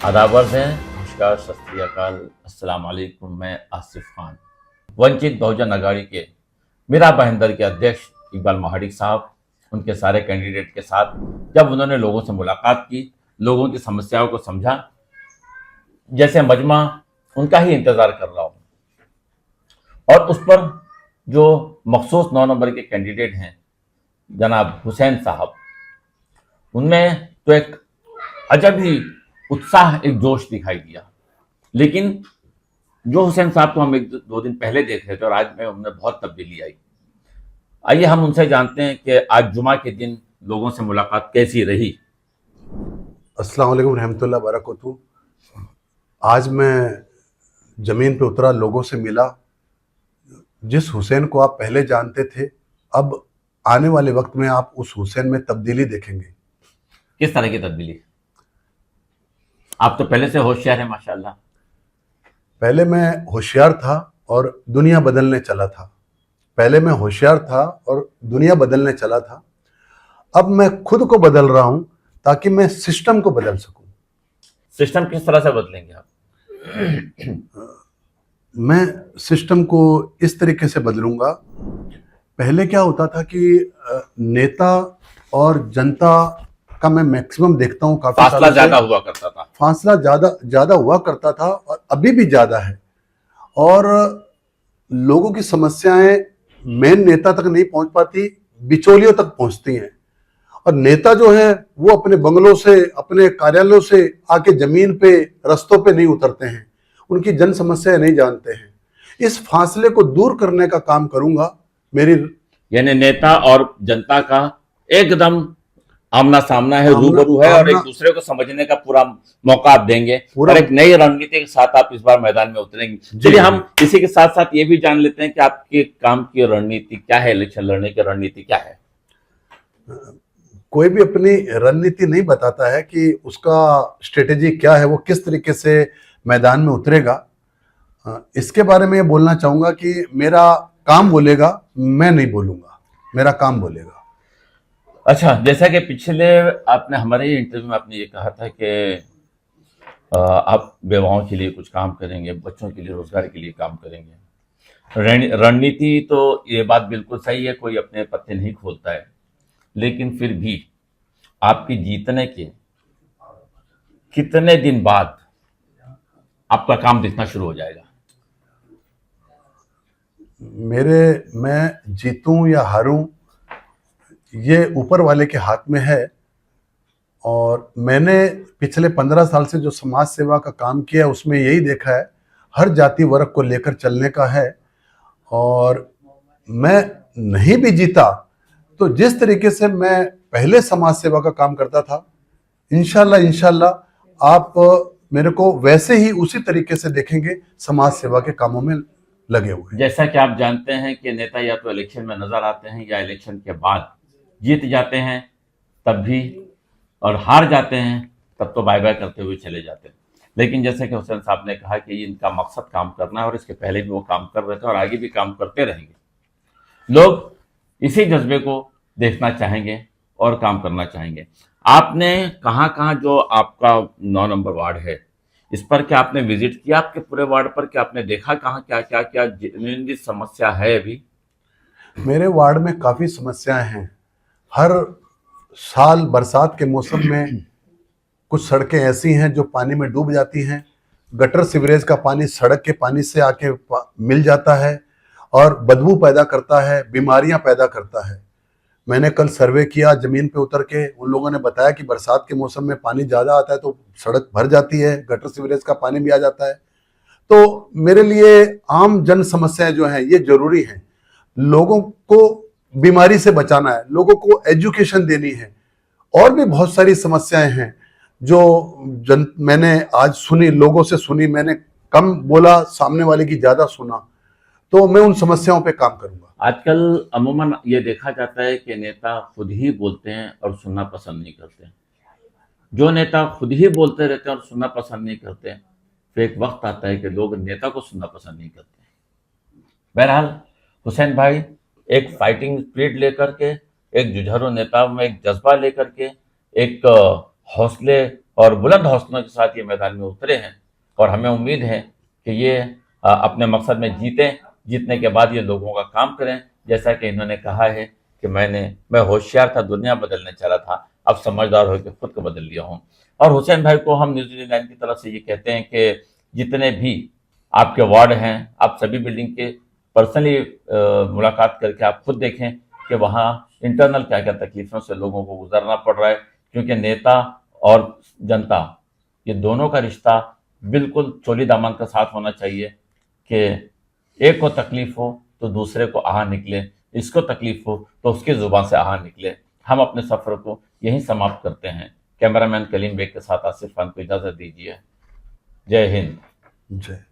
आदाबर हैं, नमस्कार, सत श्री अकाल, अस्सलाम वालेकुम। मैं आसिफ खान, वंचित बहुजन अघाड़ी के मीरा भाईंदर के अध्यक्ष इकबाल महाडिक साहब, उनके सारे कैंडिडेट के साथ जब उन्होंने लोगों से मुलाकात की, लोगों की समस्याओं को समझा, जैसे मजमा उनका ही इंतजार कर रहा हूं। और उस पर जो मखसूस 9 नंबर के कैंडिडेट हैं जनाब हुसैन साहब, उनमें तो एक अजब ही उत्साह, एक जोश दिखाई दिया। लेकिन जो हुसैन साहब को हम 1-2 दिन पहले देख रहे थे और आज में उनमें बहुत तब्दीली आई। आइए हम उनसे जानते हैं कि आज जुमा के दिन लोगों से मुलाकात कैसी रही। अस्सलाम वालेकुम रहमतुल्लाह बरकatuh। आज मैं ज़मीन पे उतरा, लोगों से मिला। जिस हुसैन को आप पहले जानते थे, अब आने वाले वक्त में आप उस हुसैन में तब्दीली देखेंगे। किस तरह की तब्दीली? आप तो पहले से होशियार हैं माशाल्लाह। पहले मैं होशियार था और दुनिया बदलने चला था। पहले मैं होशियार था और दुनिया बदलने चला था। अब मैं खुद को बदल रहा हूं ताकि मैं सिस्टम को बदल सकूं। सिस्टम किस तरह से बदलेंगे आप? मैं सिस्टम को इस तरीके से बदलूंगा। पहले क्या होता था कि नेता और जनता का मैं मैक्सिमम देखता हूँ, काफी फासला ज्यादा हुआ करता था। फासला ज्यादा हुआ करता था और अभी भी ज्यादा है। और लोगों की समस्याएं मेन नेता तक नहीं पहुंच पाती, बिचौलियों तक पहुंचती हैं। और नेता जो है वो अपने बंगलों से, अपने कार्यालयों से आके जमीन पे, रस्तों पे नहीं उतरते हैं, उनकी जन समस्याएं नहीं जानते हैं। इस फासले को दूर करने का काम करूंगा। मेरी यानी नेता और जनता का एकदम आमना सामना है, रूबरू है, और एक दूसरे को समझने का पूरा मौका आप देंगे और एक नई रणनीति के साथ आप इस बार मैदान में उतरेंगे। चलिए हम इसी के साथ साथ ये भी जान लेते हैं कि आपके काम की रणनीति क्या है, इलेक्शन लड़ने की रणनीति क्या है। कोई भी अपनी रणनीति नहीं बताता है कि उसका स्ट्रेटेजी क्या है, वो किस तरीके से मैदान में उतरेगा। इसके बारे में ये बोलना चाहूंगा कि मेरा काम बोलेगा, मैं नहीं बोलूंगा, मेरा काम बोलेगा। अच्छा, जैसा कि पिछले आपने हमारे इंटरव्यू में आपने ये कहा था कि आप विवाहों के लिए कुछ काम करेंगे, बच्चों के लिए, रोजगार के लिए काम करेंगे। रणनीति तो ये बात बिल्कुल सही है, कोई अपने पत्ते नहीं खोलता है, लेकिन फिर भी आपके जीतने के कितने दिन बाद आपका काम दिखना शुरू हो जाएगा? मैं जीतूं या हारूं, ये ऊपर वाले के हाथ में है। और मैंने पिछले 15 साल से जो समाज सेवा का काम किया है, उसमें यही देखा है, हर जाति वर्ग को लेकर चलने का है। और मैं नहीं भी जीता तो जिस तरीके से मैं पहले समाज सेवा का काम करता था, इंशाल्लाह आप मेरे को वैसे ही उसी तरीके से देखेंगे, समाज सेवा के कामों में लगे हुए। जैसा कि आप जानते हैं कि नेता या तो इलेक्शन में नजर आते हैं या इलेक्शन के बाद जीत जाते हैं तब भी, और हार जाते हैं तब तो बाय बाय करते हुए चले जाते हैं। लेकिन जैसे कि हुसैन साहब ने कहा कि इनका मकसद काम करना है और इसके पहले भी वो काम कर रहे थे और आगे भी काम करते रहेंगे। लोग इसी जज्बे को देखना चाहेंगे और काम करना चाहेंगे। आपने कहाँ कहाँ, जो आपका 9 नंबर वार्ड है, इस पर क्या आपने विजिट किया? आपके पूरे वार्ड पर क्या आपने देखा, कहाँ क्या क्या क्या जिनकी समस्या है? अभी मेरे वार्ड में काफी समस्याएं हैं। हर साल बरसात के मौसम में कुछ सड़कें ऐसी हैं जो पानी में डूब जाती हैं। गटर सीवरेज का पानी सड़क के पानी से आके मिल जाता है और बदबू पैदा करता है, बीमारियां पैदा करता है। मैंने कल सर्वे किया, जमीन पे उतर के उन लोगों ने बताया कि बरसात के मौसम में पानी ज्यादा आता है तो सड़क भर जाती है, गटर सीवरेज का पानी भी आ जाता है। तो मेरे लिए आम जन समस्याएं जो हैं ये जरूरी हैं। लोगों को बीमारी से बचाना है, लोगों को एजुकेशन देनी है, और भी बहुत सारी समस्याएं हैं जो मैंने आज सुनी, लोगों से सुनी। मैंने कम बोला, सामने वाले की ज्यादा सुना, तो मैं उन समस्याओं पे काम करूंगा। आजकल अमूमन ये देखा जाता है कि नेता खुद ही बोलते हैं और सुनना पसंद नहीं करते। जो नेता खुद ही बोलते रहते हैं और सुनना पसंद नहीं करते, फिर एक वक्त आता है कि लोग नेता को सुनना पसंद नहीं करते। बहरहाल हुसैन भाई एक फाइटिंग स्पिरिट लेकर के, एक जुझारू नेता में एक जज्बा लेकर के, एक हौसले और बुलंद हौसलों के साथ ये मैदान में उतरे हैं और हमें उम्मीद है कि ये अपने मकसद में जीतने के बाद ये लोगों का काम करें। जैसा कि इन्होंने कहा है कि मैं होशियार था, दुनिया बदलने चला था, अब समझदार होकर खुद को बदल लिया हूँ। और हुसैन भाई को हम न्यूज़ 9 की तरफ से ये कहते हैं कि जितने भी आपके वार्ड हैं, आप सभी बिल्डिंग के पर्सनली मुलाकात करके आप खुद देखें कि वहाँ इंटरनल क्या क्या तकलीफों से लोगों को गुजरना पड़ रहा है, क्योंकि नेता और जनता ये दोनों का रिश्ता बिल्कुल चोली दामन का साथ होना चाहिए कि एक को तकलीफ हो तो दूसरे को आह निकले, इसको तकलीफ हो तो उसकी जुबान से आह निकले। हम अपने सफर को यहीं समाप्त करते हैं। कैमरामैन कलीम बेग के साथ आसिफ खान को इजाजत दीजिए। जय हिंद। जय।